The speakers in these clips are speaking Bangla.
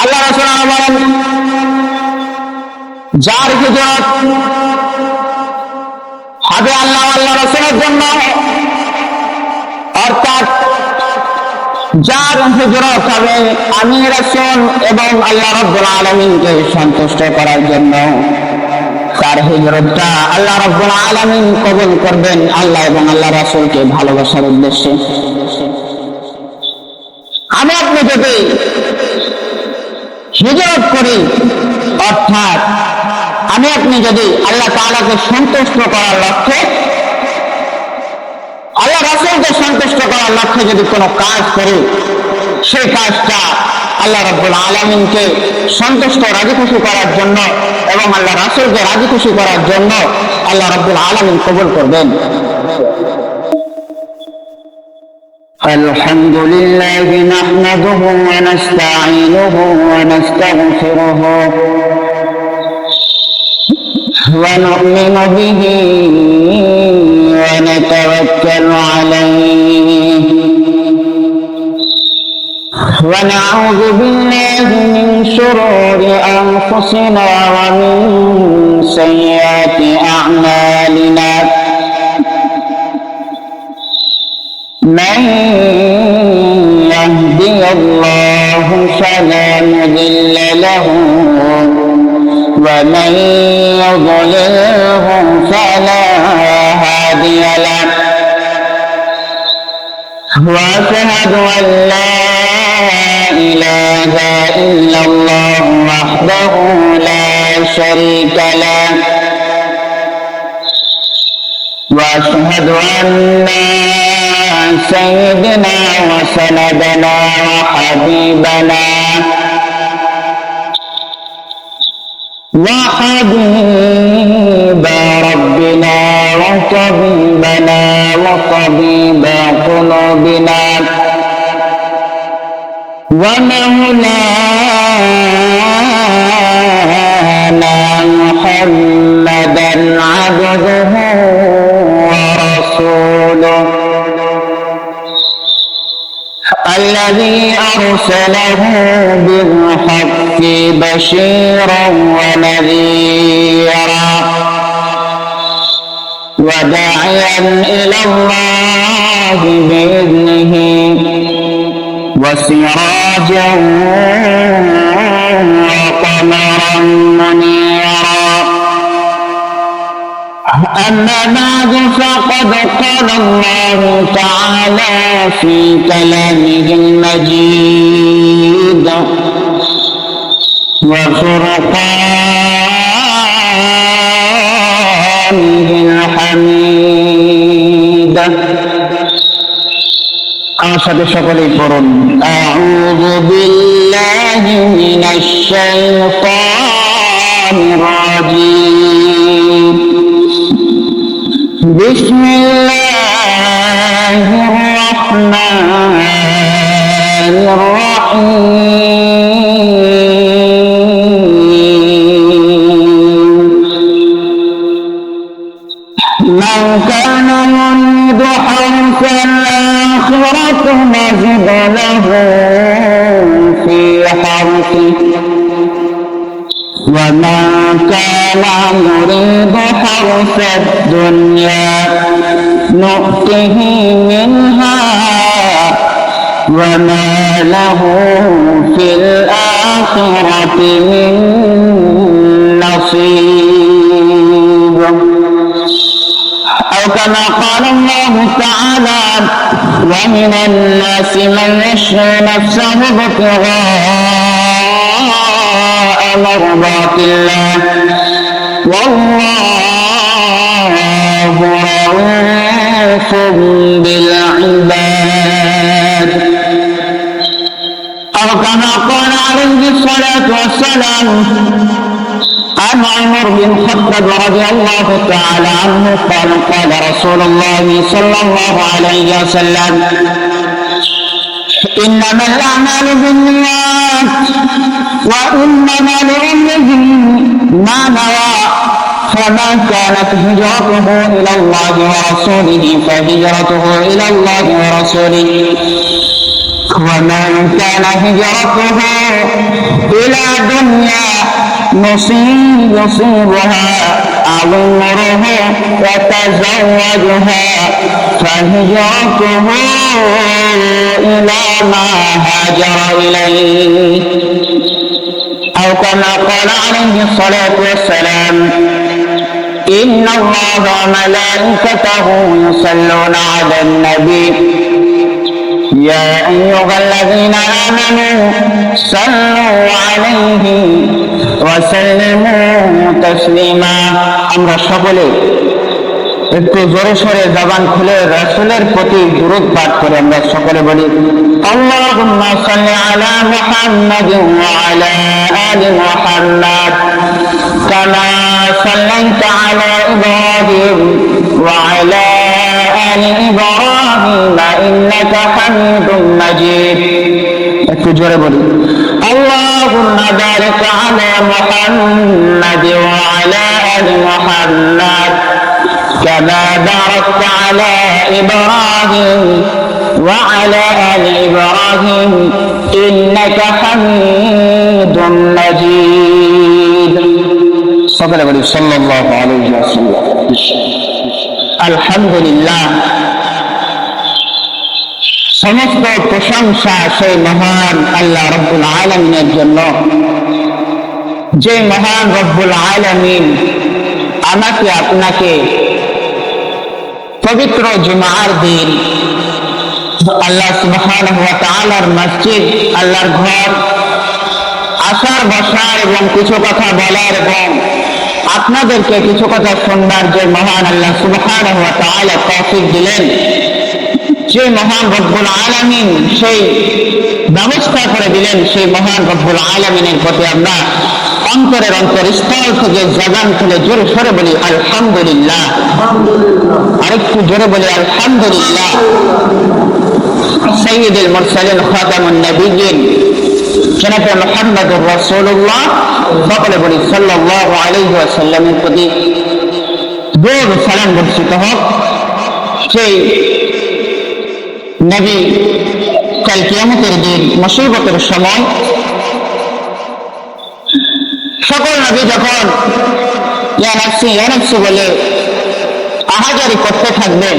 আল্লাহ রাসূল বলেন, যার হিজরত হবে আল্লাহ আল্লাহ রাসূলের জন্য, অর্থাৎ যার হিজরত হবে আমি রাসূল এবং আল্লাহ রাব্বুল আলামিনকে সন্তুষ্ট করার জন্য, তার হিজরতটা আল্লাহ রাব্বুল আলামিন কবুল করবেন আল্লাহ এবং আল্লাহ রাসূলকে ভালোবাসার উদ্দেশ্যে। আমি আপনি যদি হিজরত করি, অর্থাৎ আমি আপনি যদি আল্লাহ তাআলাকে সন্তুষ্ট করার লক্ষ্যে, আল্লাহ রাসূলকে সন্তুষ্ট করার লক্ষ্যে যদি কোনো কাজ করি, সেই কাজটা আল্লাহ রাব্বুল আলামিনকে সন্তুষ্ট রাজি খুশি করার জন্য এবং আল্লাহ রাসূলকে রাজি খুশি করার জন্য আল্লাহ রাব্বুল আলামিন কবুল করবেন। الحمد لله نحمده ونستعينه ونستغفره ونؤمن به ونتوكل عليه ونعوذ بالله من شرور أنفسنا ومن سيئات أعمالنا، من يهدي الله فلا مضل له ومن يضلله فلا هادي له، وأشهد أن لا إله إلا الله وحده لا شريك له، وأشهد أن سيدنا وسندنا وحبيبنا وحبيب ربنا وطبيبنا وطبيب قلوبنا ومولانا محمدا عبده ورسوله الذي أرسله بالحق بشيرا ونذيرا وداعيا إلى الله بإذنه وسراجا وقمرا منيرا. أما بعد فقد قال الله تعالى في كلامه المجيد وفرقانه الحميد. أشهد সকলেই পড়ুন أعوذ بالله من الشيطان الرجيم. بسم الله الرحمن الرحيم. من كان يريد حرث الآخرة نزد له في حرثه ومن كان يريد حرث الدنيا نؤته منها وما له في الآخرة من نصيب. أو كما قال الله تعالى ومن الناس من يشري نفسه ابتغاء مرضات الله والله رؤوف بالعباد. أو كما قال عليه الصلاة والسلام عن عمر بن الخطاب رضي الله تعالى عنه قال قال رسول الله صلى الله عليه وسلم إنما الأعمال بالنيات وإنما لأمره ما نوى فمن كانت هجرته إلى الله ورسوله فهجرته إلى الله ورسوله ومن كان هجرته إلى دنيا يصيبها أو امرأة يتزوجها فهجرته إلى ما هاجر إليه أو كما قال عليه الصلاة والسلام إن الله وملائكته يصلون على النبي يا أيها الذين آمنوا صلوا عليه وسلموا تسليما আমরা সকলে একটু জোরে সোরে জবান খুলে রাসূলের প্রতি দুরূদ পাঠ করে আমরা সকলে বলি আল্লাহুম্মা সাল্লি আলা মুহাম্মাদিন ওয়া আলা আলি মুহাম্মাদ কামা সাল্লাইতা আলা ইব্রাহিম ওয়া আলা আলি ইব্রাহিম ইন্নাকা হামিদুম মাজিদ একটু জোরে বলি আল্লাহুম্মা বারিক আলা মুহাম্মাদ ওয়া আলা আলি মুহাম্মাদ كما باركت على إبراهيم وعلى آل إبراهيم إنك حميد مجيد صلى الله عليه وسلم الحمد لله সমস্ত প্রশংসা সেই মহান আল্লাহ রব্বুল আলামিনের জন্য যে মহান রব্বুল আলামিন আমাকে আপনাকে পবিত্র জুমার দিন আল্লাহ সুবহানাহু ওয়া তাআলার মসজিদ আল্লাহর ঘর আসার বসার এবং কিছু কথা বলার এবং আপনাদেরকে কিছু কথা শোনার যে মহান আল্লাহ সুবহানাহু ওয়া তাআলা তৌফিক দিলেন যে মহান রব্বুল আলামিন সেই ব্যবস্থা করে দিলেন সেই মহান রব্বুল আলামিনের প্রতি আমরা অন্তরের অন্তরস্থল থেকে জবান খুলে জোরে সরে বলি আলহামদুলিল্লাহ আরেকটু জোরে বলি আলহামদুলিল্লাহ সাইয়্যিদুল মুরসালিন খাতামুন নবিয়্যিন জনাব মুহাম্মদুর রাসূলুল্লাহ সকলে বলি সাল্লাল্লাহু আলাইহি ওয়াসাল্লামের প্রতি দরুদ সালাম বর্ষিত হোক সেই নবী কাল কিয়ামতের দিন মুসিবতের সময় সকল নবী যখন ইয়া নাফসি বলে আহাজারি করতে থাকবে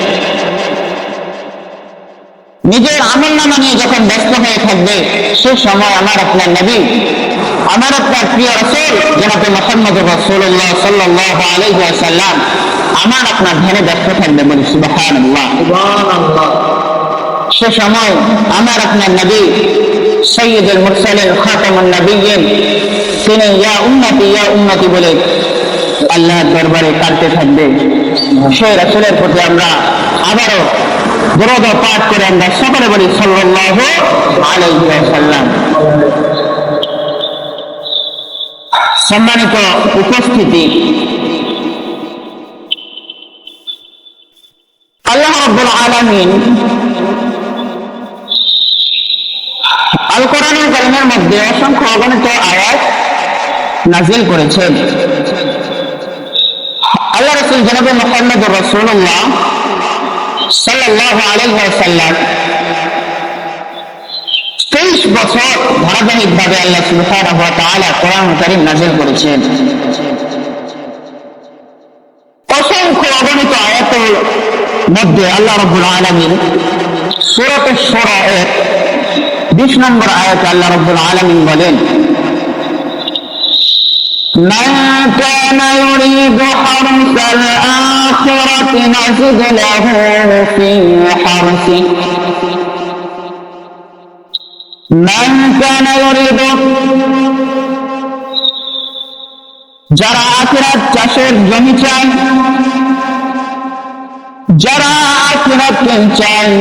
নিজের আমলনামা নিয়ে যখন ব্যস্ত হয়ে থাকবে সে সময় আমার আপনার নবী আমার আপনার প্রিয় রাসূল জনাব মুহাম্মদুর রাসূলুল্লাহ সাল্লাল্লাহু আলাইহি ওয়াসাল্লাম আমার আপনার ধ্যানে ব্যস্ত থাকবে বলি সুবহানাল্লাহ সুবহানাল্লাহ সে সময় আমার আপনার নবী সাইয়্যিদুল মুরসালিন খাতামুন নবিয়্যিন তিনি ইয়া উম্মতি বলে আল্লাহর দরবারে কাঁদতে থাকবে সেই রাসূলের প্রতি আমরা আবারও দরুদ পাঠ করে আমরা সকলে বলি সাল্লাল্লাহু আলাইহি ওয়াসাল্লাম সম্মানিত উপস্থিতি আল্লাহ রাব্বুল আলামিন আল কোরআনুল কারীমের মধ্যে অসংখ্য অগণিত আয়াত নাযিল করেছেন আল্লাহ রাসূল জনাব মুহাম্মদুর রাসূলুল্লাহ সাল্লাল্লাহু আলাইহি ওয়াসাল্লাম 23 বছর ধারাবাহিকভাবে আল্লাহ সুবহানাহু ওয়া তাআলা কোরআনুল কারীম নাযিল করেছেন অসংখ্য অগণিত আয়াতের মধ্যে আল্লাহ রাব্বুল আলামিন সূরা আশ-শুরা এর 20 নম্বর আয়াতে আল্লাহ রাব্বুল আলামিন বলেন من كان يريد حرث الآخرة نزد له في حرثه من كان يريد যারা আখিরাত চাষের জমি চায় যারা আখিরাতকে চায়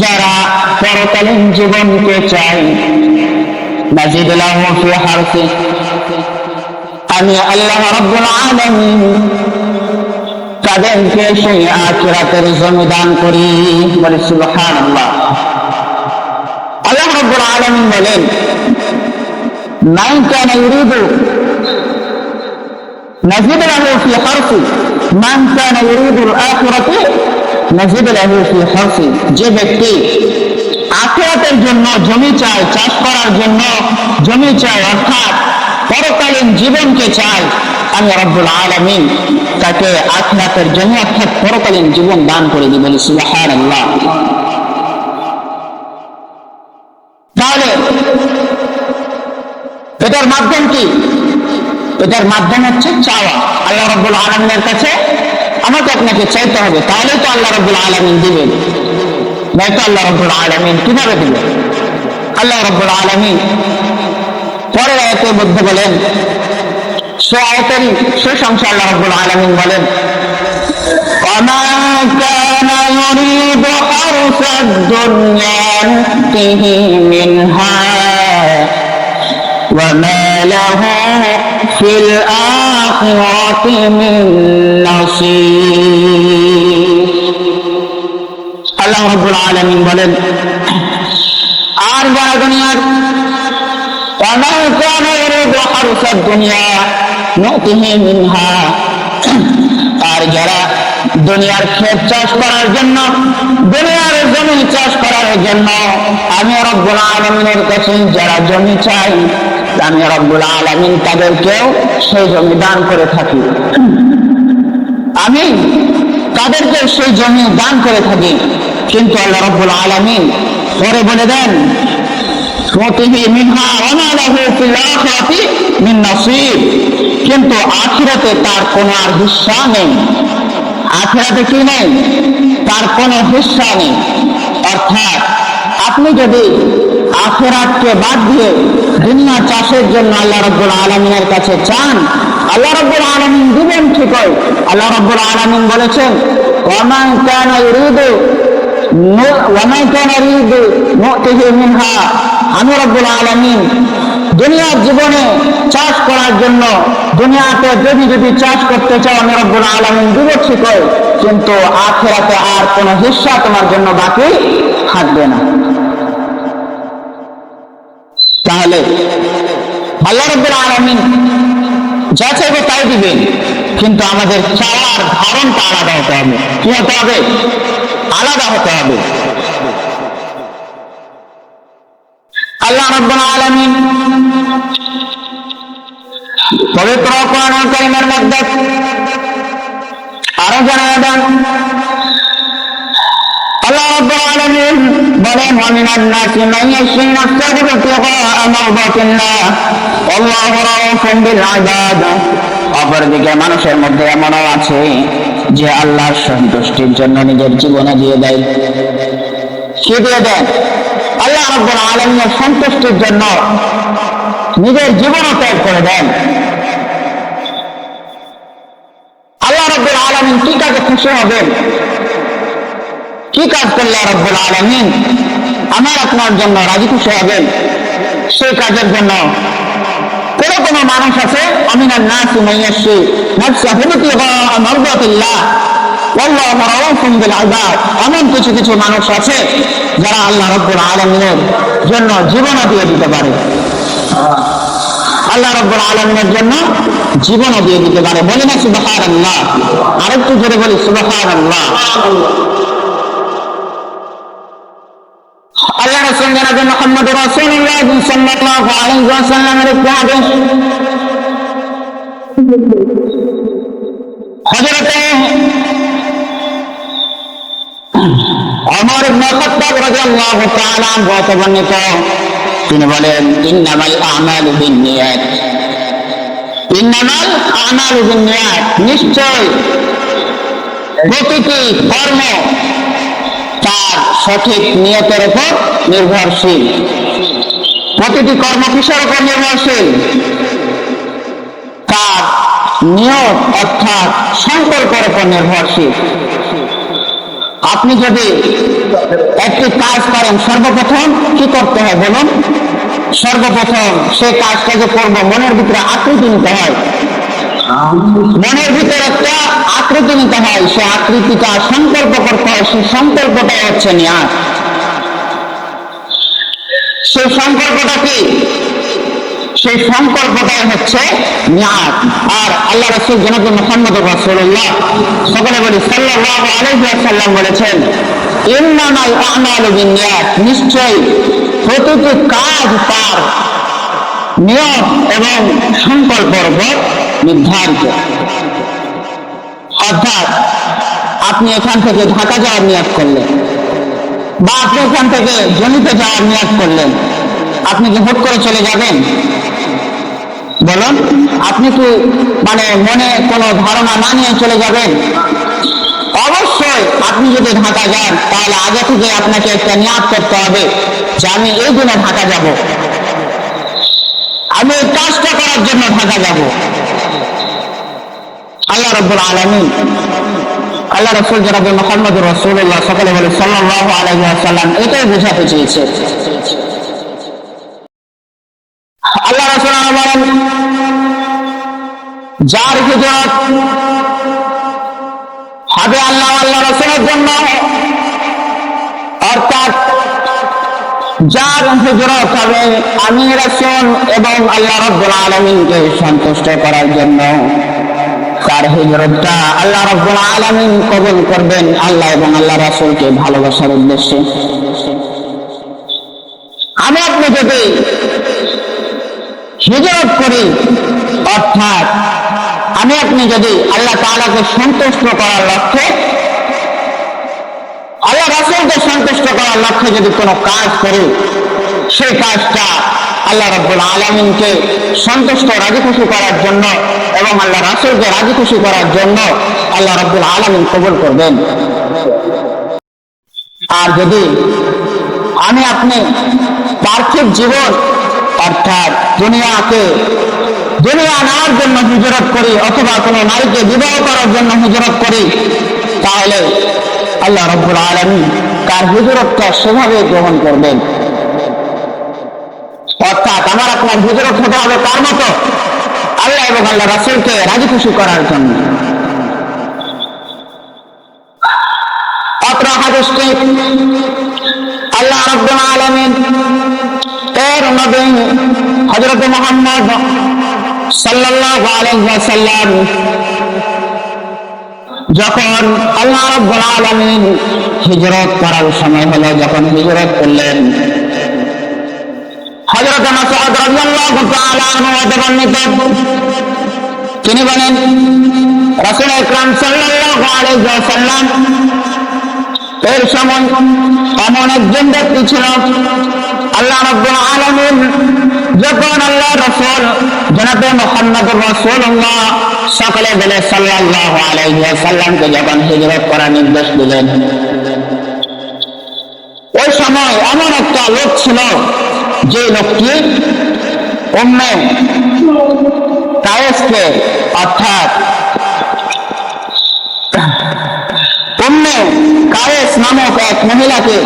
যারা পরকালীন জীবনকে চায় নাজিদ লাহু ফি হারসি আমি আল্লাহ রাব্বুল আলামিন তাদেরকে সেই আখিরাতের জমি দান করি বলে সুবহানাল্লাহ আল্লাহ রাব্বুল আলামিন বলেন মান কানা ইউরিদু নাজিদ লাহু ফি হারসি মান কানা ইউরিদুল আখিরাতি নাজিদ লাহু ফি হারসি যে ব্যক্তি আখিরাতের জন্য জমি চায়, চাষ করার জন্য জমি চায়, অর্থাৎ পরকালীন জীবনকে চায়, আমি রব্বুল আলামিন তাকে আখিরাতের জন্য অর্থাৎ পরকালীন জীবন দান করে দিই। বলি সুবহানাল্লাহ। তাহলে এটার মাধ্যম কি? এটার মাধ্যম হচ্ছে চাওয়া। আল্লাহ রাব্বুল আলামিনের কাছে আমাকে আপনাকে চাইতে হবে, তাহলেই তো আল্লাহ রাব্বুল আলামিন দিবেন, নয়তো আল্লাহ রাব্বুল আলামিন কিভাবে দিবেন? আল্লাহ রাব্বুল আলামিন পরের আয়াতের মধ্যে বলেন, সে আয়াতেরই শেষ অংশে আল্লাহ রাব্বুল আলামিন বলেন, وَمَا كَانَ يُرِيدُ حَرْثَ الدُّنْيَا نُؤْتِهِ مِنْهَا وَمَا لَهُ فِي الْآخِرَةِ مِنْ نَصِيبٍ। আল্লাহ রাব্বুল আলামিন বলেন, আর যারা দুনিয়ার وَمَا كَانَ يُرِيدُ حَرْثَ الدُّنْيَا نُؤْتِهِ مِنْهَا, আর যারা দুনিয়ার ক্ষেত চাষ করার জন্য, দুনিয়ার জমি চাষ করার জন্য আমি রব্বুল আলামিনের কাছে যারা জমি চাই, আমি রব্বুল আলামিন তাদেরকেও সেই জমি দান করে থাকি। আমি তাদেরকে সেই জমি দান করে থাকি, কিন্তু আল্লাহ রব্বুল আলামিন পরে বলে দেন, কিন্তু আখিরাতে তার কোনো আর হিস্সা নেই। আখিরাতে কি নেই? তার কোনো হিস্সা নেই। অর্থাৎ আপনি যদি আখিরাতকে বাদ দিয়ে দুনিয়া চাষের জন্য আল্লাহ রাব্বুল আলামিনের কাছে চান, আল্লাহ রাব্বুল আলামিন দিবেন ঠিকই। আল্লাহ রাব্বুল আলামিন বলেছেন, ওয়ামা কানা ইউরিদু নু'তিহি মিনহা, আমি রব্বুল আলামিন দুনিয়ার জীবনে চাষ করার জন্য, দুনিয়াতে যদি চাষ করতে চাও আমি রব্বুল আলামিন দিব ঠিকই, কিন্তু আখিরাতে আর কোনো হিস্সা তোমার জন্য বাকি থাকবে না। তাহলে আল্লাহ রাব্বুল আলামিন যা চাইবে তাই দিবেন, কিন্তু আমাদের চাওয়ার ধরনটা আলাদা হতে হবে। কি হতে হবে? আলাদা হতে হবে। আল্লাহ রাব্বুল আলামিন পবিত্র কোরআনুল কারীমের মধ্যে আরো জানায় দেন, আল্লাহ রাব্বুল আলামিন বলেন, ওয়ামিনান নাসি মান ইয়াশরি নাফসাহু ইবতিগাআ মারদাতিল্লাহ ওয়াল্লাহু রাউফুন বিল ইবাদ। অপরদিকে মানুষের মধ্যে এমনও আছে যে আল্লাহর সন্তুষ্টির জন্য নিজের জীবনে দিয়ে দেয়। কি দিয়ে দেন? আল্লাহ রাব্বুল আলামিনের সন্তুষ্টির জন্য নিজের জীবন ত্যাগ করে দেন। আল্লাহ রাব্বুল আলামিন কি কাজে খুশি হবেন? কি কাজ করলে রাব্বুল আলামিন আমার আপনার জন্য রাজি খুশি হবেন? সেই কাজের জন্য কোন মানুষ আছে, আমিনান নাসি মান ইয়াশরি নাফসাহু ইবতিগাআ মারদাতিল্লাহ ওয়াল্লাহু রাউফুন বিল ইবাদ। এমন কিছু কিছু মানুষ আছে যারা আল্লাহ রাব্বুল আলামিনের জন্য জীবনও দিয়ে দিতে পারে। আল্লাহ রাব্বুল আলামিনের জন্য জীবনও দিয়ে দিতে পারে। বলি না সুবহানাল্লাহ? আরেকটু জোরে বলি সুবহানাল্লাহ। আল্লাহ রাসূল জনাব মুহাম্মদ রাসূলুল্লাহ সাল্লাল্লাহু আলাইহি ওয়াসাল্লামের একটি হাদিস, হযরত ওমর ইবনে খাত্তাব রাদিয়াল্লাহু তাআলা আনহু বর্ণিত, তিনি বলেন, ইন্নামাল আমালু বিন্নিয়াত, ইন্নামাল আমালু বিন্নিয়াত, নিশ্চয় প্রতিটি কর্ম তার সঠিক নিয়তের উপর নির্ভরশীল। প্রতিটি কর্ম কিসের উপর নির্ভরশীল? তার নিয়ত অর্থাৎ সংকল্পের উপর নির্ভরশীল। আপনি যদি একটি কাজ করেন, সর্বপ্রথম কি করতে হয় বলুন? সর্বপ্রথম সে কাজটা যে করবো মনের ভিতরে আকৃতি নিতে হয়। মনের ভিতরে একটা আকৃতি নিতে হয়, সে আকৃতিটা সংকল্প করতে হয়। সেই সংকল্পটা হচ্ছে নিয়াত। সেই সংকল্পটা কি? সেই সংকল্পটাই হচ্ছে নিয়াত। আর আল্লাহ রাসূল জনাব মুহাম্মদুর রাসূলুল্লাহ সকলে বলি সাল্লাল্লাহু আলাইহি ওয়াসাল্লাম বলেছেন, ইন্নামাল আমালু বিন্নিয়াত, নিশ্চয়ই প্রতিটি কাজ তার নিয়ত এবং সংকল্পের উপর নির্ধারিত। অর্থাৎ আপনি এখান থেকে ঢাকা যাওয়ার নিয়ত করলেন, বা আপনি এখান থেকে জমিতে যাওয়ার নিয়ত করলেন, আপনি কি হুট করে চলে যাবেন? বলুন, আপনি কি মনে কোনো ধারণা না নিয়ে চলে যাবেন? অবশ্যই আপনি যদি ঢাকা যান তাহলে আগে থেকে আপনাকে একটা নিয়ত করতে হবে যে আমি এই দিনে ঢাকা যাব, আমি এই কাজটা করার জন্য ঢাকা যাব। আল্লাহ রাব্বুল আলামিন, আল্লাহ রাসূল জনাব মুহাম্মদুর রাসূলুল্লাহ সকলে বলে সাল্লাল্লাহু আলাইহি ওয়াসাল্লাম এটাই বোঝাতে চেয়েছে। আল্লাহ রাসূল বলেন, যার হিজরত হবে আল্লাহ আল্লাহ রাসূলের জন্য, অর্থাৎ যার হিজরত হবে আমি রাসূল এবং আল্লাহ রাব্বুল আলামিনকে সন্তুষ্ট করার জন্য, তার হিজরতটা আল্লাহ রাব্বুল আলামিন কবুল করবেন আল্লাহ এবং আল্লাহ রাসূলকে ভালোবাসার উদ্দেশ্যে। আমি আপনি যদি হিজরত করি, অর্থাৎ আমি আপনি যদি আল্লাহ তাআলাকে সন্তুষ্ট করার লক্ষ্যে, আল্লাহ রাসূলকে সন্তুষ্ট করার লক্ষ্যে যদি কোনো কাজ করি, সেই কাজটা আল্লাহ রাব্বুল আলামিনকে সন্তুষ্ট রাজি খুশি করার জন্য এবং আল্লাহ রাসূলকে রাজি খুশি করার জন্য আল্লাহ রাব্বুল আলামিন কবুল করবেন। আর যদি আমি আপনি পার্থিব জীবন, অর্থাৎ দুনিয়া নেওয়ার জন্য হিজরত করি, অথবা কোনো নারীকে বিবাহ করার জন্য হিজরত করি, তাহলে আল্লাহ রাব্বুল আলামিন তার হিজরতটা সেভাবে গ্রহণ করবেন। অর্থাৎ আমার আপনার হিজরত হতে হবে তার মতো আল্লাহ এবং আল্লাহ রাসূলকে রাজি খুশি করার জন্য। অত্র হাদিসটি আল্লাহ রাব্বুল আলামিন এর নবী হযরত মুহাম্মদ সাল্লাল্লাহু আলাইহি ওয়াসাল্লাম যখন আল্লাহ রাব্বুল আলামিন হিজরত করার সময় হলো, যখন হিজরত করলেন, হযরত মাসউদ রাদিয়াল্লাহু তাআলা আনহু বর্ণিত, তিনি বলেন রাসূল আকরাম সাল্লাল্লাহু আলাইহি ওয়াসাল্লাম এর সময় এমন একজন ব্যক্তি ছিল, আল্লাহ রাব্বুল আলামিন যখন আল্লাহ রাসূল জনাবে মুহাম্মদুর রাসূলুল্লাহ সকলে বলে সাল্লাল্লাহু আলাইহি ওয়াসাল্লামকে যখন হিজরত করার নির্দেশ দিলেন, ওই সময় এমন একটা লোক ছিল, যে লোকটি উম্মে কায়েসকে, অর্থাৎ উম্মে কায়েস নামক এক মহিলাকে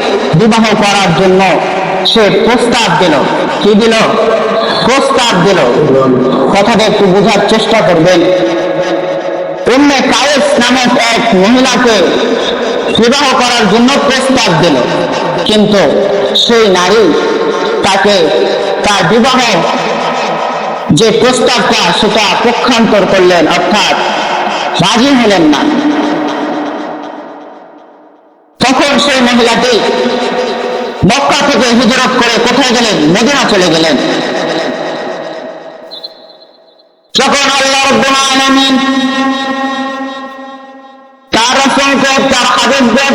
বিবাহ করার জন্য সে প্রস্তাব দিল। কি দিল? প্রস্তাব দিল। কথাটা একটু বোঝার চেষ্টা করবেন। উম্মে কায়েস নামক এক মহিলাকে বিবাহ করার জন্য প্রস্তাব দিল, কিন্তু সেই নারী তাকে তার বিবাহ যে প্রস্তাবটা সেটা পক্ষান্তর করলেন, অর্থাৎ রাজি হলেন না। তখন সেই মহিলাটি মক্কা থেকে হিজরত করে কোথায় গেলেন? মদিনা চলে গেলেন। যখন আল্লাহ রাব্বুল আলামিন তার রাসূলকে, তার হাবিবকে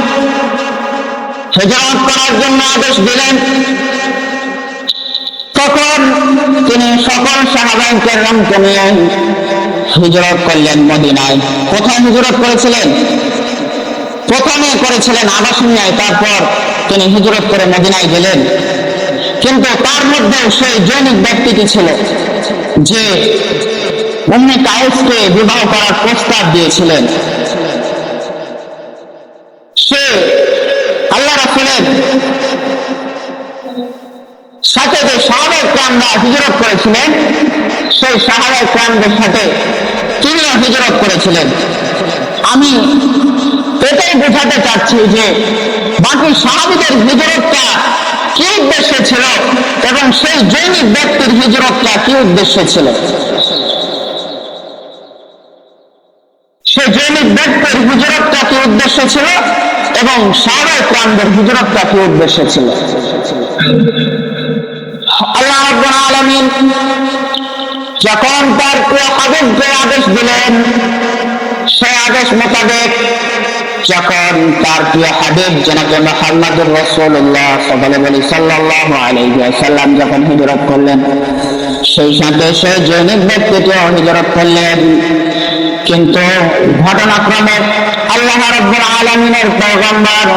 হিজরত করার জন্য আদেশ দিলেন, তখন তিনি সকল সাহাবায়ে কেরামকে নিয়ে হিজরত করলেন মদিনায়। কোথায় হিজরত করেছিলেন? প্রথমে করেছিলেন আবাসিনিয়ায়, তারপর তিনি হিজরত করে মদিনায় গেলেন। কিন্তু তার মধ্যে সেই জৈনিক ব্যক্তিটি ছিল যে উম্মে কায়েসকে বিবাহ করার প্রস্তাব দিয়েছিলেন। সে আল্লাহ রাসূলের সাথে যে সাহাবায়ে কেরামরা হিজরত করেছিলেন, সেই সাহাবায়ে কেরামদের সাথে তিনিও হিজরত করেছিলেন। আমি এটাই বোঝাতে চাচ্ছি যে বাকি সাহাবীদের হিজরতটা কি উদ্দেশ্য ছিল এবং সেই জৈনিক ব্যক্তির হিজরতটা কি উদ্দেশ্য ছিল? সেই জৈনিক ব্যক্তির হিজরতটা কি উদ্দেশ্য ছিল এবং সাহাবায়ে কেরামদের হিজরতটা কি উদ্দেশ্য ছিল? আল্লাহ রাব্বুল আলামিন যখন তার প্রিয় হাবিবকে আদেশ দিলেন, সেই আদেশ মোতাবেক যখন তার প্রিয় হাবিব জনাবে মুহাম্মদুর রাসূলুল্লাহ সাল্লাল্লাহু আলাইহি ওয়াসাল্লাম যখন হিজরত করলেন, সেই সাথে সেই জৈনিক ব্যক্তিটিও হিজরত করলেন। কিন্তু ঘটনাক্রমে আল্লাহ রাব্বুল আলামিনের পয়গম্বর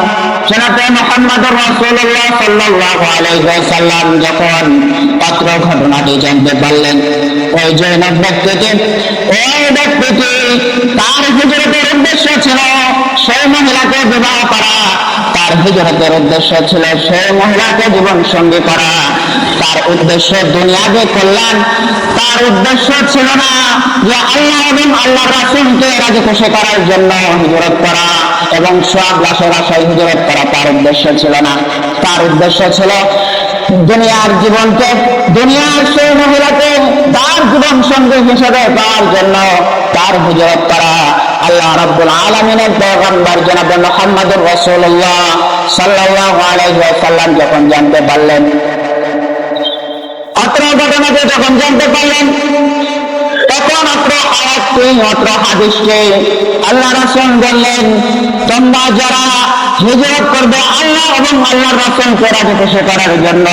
জনাবে মুহাম্মদুর রাসূলুল্লাহ সাল্লাল্লাহু আলাইহি ওয়াসাল্লাম যখন পাত্র ঘটনাটি জানতে পারলেন, ওই জৈনিক ব্যক্তিটি তার হিজরতের উদ্দেশ্য ছিল সেই মহিলাকে বিবাহ করা, তার হিজরতের উদ্দেশ্য ছিল সেই মহিলাকে জীবন সঙ্গী করা, তার উদ্দেশ্য দুনিয়াবে কল্যাণ, তার উদ্দেশ্য ছিল না যে আল্লাহ এবং আল্লাহর রাসূলকে রাজি খুশি করার জন্য হিজরত করা এবং সওয়াব লাভের আশায় হিজরত করা তার উদ্দেশ্য ছিল না। তার উদ্দেশ্য ছিল দুনিয়ার জীবনকে, দুনিয়ার সেই মহিলাকে তার জীবন সঙ্গী হিসেবে পাওয়ার জন্য তার হিজরত করা। আল্লাহ রাব্বুল আলামিনের পয়গম্বর জনাবে মুহাম্মদুর রাসূলুল্লাহ সাল্লাল্লাহু আলাইহি ওয়াসাল্লাম যখন জানতে পারলেন, অত্র ঘটনাকে যখন জানতে পারলেন, তখন অত্র আয়াতকে, অত্র হাদিসকে আল্লাহ রাসূল বললেন, তোমরা যারা হিজরত করবে আল্লাহ এবং আল্লাহর রাসূলকে রাজি খুশি করার জন্য,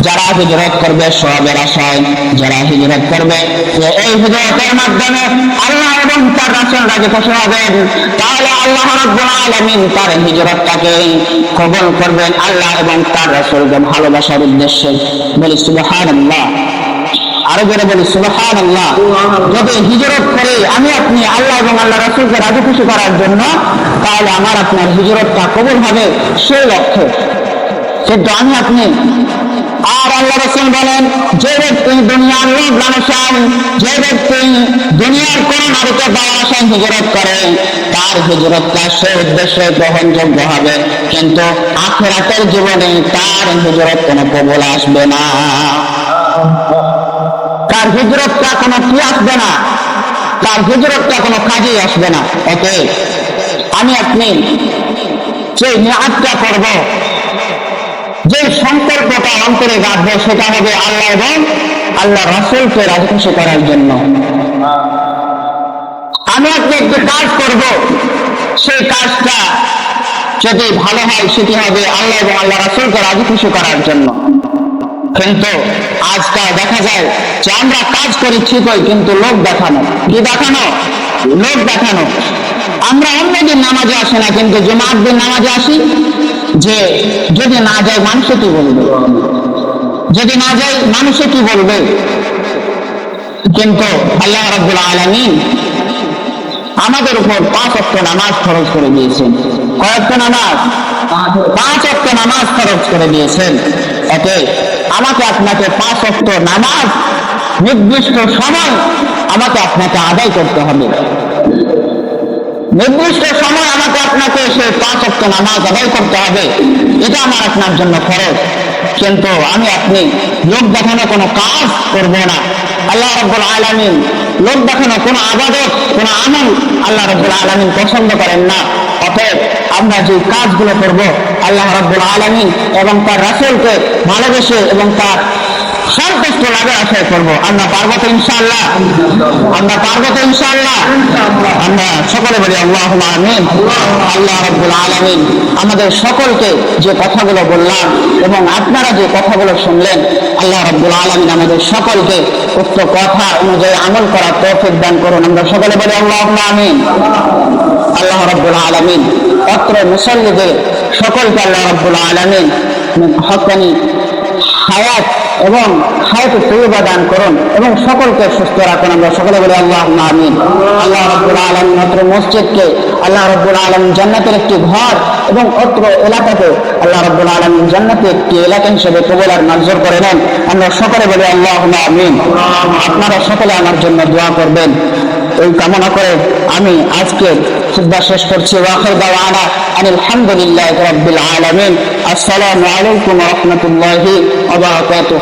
যারা হিজরত করবে সওয়াবের আশায়, যারা হিজরত করবে যে এই হিজরতের মাধ্যমে আল্লাহ এবং তার রাসূল রাজি খুশি হবেন, তাহলে আল্লাহ রাব্বুল আলামিন তার হিজরতটাকে কবুল করবেন আল্লাহ এবং তার রাসূলকে ভালোবাসার উদ্দেশ্যে। বলি সুবহানাল্লাহ, আরো জোরে বলি সুবহানাল্লাহ। যদি হিজরত করে আমি আপনি আল্লাহ এবং আল্লাহ রাসূলকে রাজি খুশি করার জন্য, তাহলে আমার আপনার হিজরতটা কবুল হবে সেই লক্ষ্যে। কিন্তু আমি আপনি আর আল্লাহ রাসূল বলেন, যে ব্যক্তি দুনিয়ার লোভ লালসায়, যে ব্যক্তি দুনিয়ার কোন নারীকে পাওয়ার আশায় হিজরত করে, তার হিজরতটা সে উদ্দেশ্যে গ্রহণযোগ্য হবে, কিন্তু আখিরাতের জীবনে তার হিজরত কোনো কবুল আসবে না, তার হিজরতটা কোনো কি আসবে না, তার হিজরতটা কোনো কাজেই আসবে না। ওকে, আমি আপনি যে নিয়াতটা করব, যে সংকল্পটা অন্তরে গাঁথবো, সেটা হবে আল্লাহ এবং আল্লাহ রাসূলকে রাজি খুশি করার জন্য। আমি আপনি একটি কাজ করব, সেই কাজটা যদি ভালো হয় সেটি হবে আল্লাহ এবং আল্লাহ রাসূলকে রাজি খুশি করার জন্য। কিন্তু আজকাল দেখা যায় যে আমরা কাজ করি ঠিকই, কিন্তু লোক দেখানো, কি দেখানো? লোক দেখানো। আমরা অন্যদিন নামাজে আসি না, কিন্তু জুমার দিন নামাজে আসি, যে যদি না যায় মানুষে কি বলবে, যদি না যায় মানুষে কি বলবে। কিন্তু আল্লাহ রাব্বুল আলামিন আমাদের উপর 5 ওয়াক্ত নামাজ ফরজ করে দিয়েছেন। কয় ওয়াক্ত নামাজ? 5 ওয়াক্ত নামাজ ফরজ করে দিয়েছেন। এতে আমাকে আপনাকে 5 ওয়াক্ত নামাজ নির্দিষ্ট সময় আমাকে আপনাকে আদায় করতে হবে, নির্দিষ্ট সময় আমাকে আপনাকে সেই 5 ওয়াক্ত নামাজ আদায় করতে হবে, এটা আমার আপনার জন্য ফরজ। কিন্তু আমি আপনি লোক দেখানো কোনো কাজ করব না। আল্লাহ রাব্বুল আলামিন লোক দেখানো কোনো ইবাদত, কোনো আমল আল্লাহ রাব্বুল আলামিন পছন্দ করেন না। অতএব আমরা যে কাজগুলো করব আল্লাহ রাব্বুল আলামিন এবং তার রাসূলকে ভালোবেসে এবং তার সন্তুষ্ট লাভের আশায় করবো। আমরা পারবো তো ইনশাআল্লাহ? আমরা পারবো তো ইনশাআল্লাহ? আমরা সকলে বলি আল্লাহুম্মা আমিন। আল্লাহ রাব্বুল আলামিন আমাদের সকলকে যে কথাগুলো বললাম এবং আপনারা যে কথাগুলো শুনলেন, আল্লাহ রাব্বুল আলামিন আমাদের সকলকে উক্ত কথা অনুযায়ী আমল করার তৌফিক দান করুন। আমরা সকলে বলি আল্লাহুম্মা আমিন। আল্লাহ রাব্বুল আলামিন অত্র মুসল্লিদের সকলকে আল্লাহ রাব্বুল আলামিন হক্কানি হায়াত এবং হায়াতে তৈয়বা দান করুন এবং সকলকে সুস্থ রাখুন। আমরা সকলে বলি আল্লাহুম্মা আমিন। আল্লাহ রাব্বুল আলামিন অত্র মসজিদকে আল্লাহ রাব্বুল আলামিন জান্নাতের একটি ঘর এবং অত্র এলাকাকে আল্লাহ রাব্বুল আলামিন জান্নাতের একটি এলাকা হিসেবে কবুল আর মঞ্জুর করে নেন। আমরা সকলে বলি আল্লাহুম্মা আমিন। আপনারা সকলে আমার জন্য দোয়া করবেন। এই কামনা করে আমি আজকে খুতবা শেষ করছি। ওয়া আখিরু দাওয়ানা আনিল হামদুলিল্লাহি রাব্বিল আলামিন। আসসালামু আলাইকুম ওয়া রাহমাতুল্লাহি ওয়া বারাকাতুহু।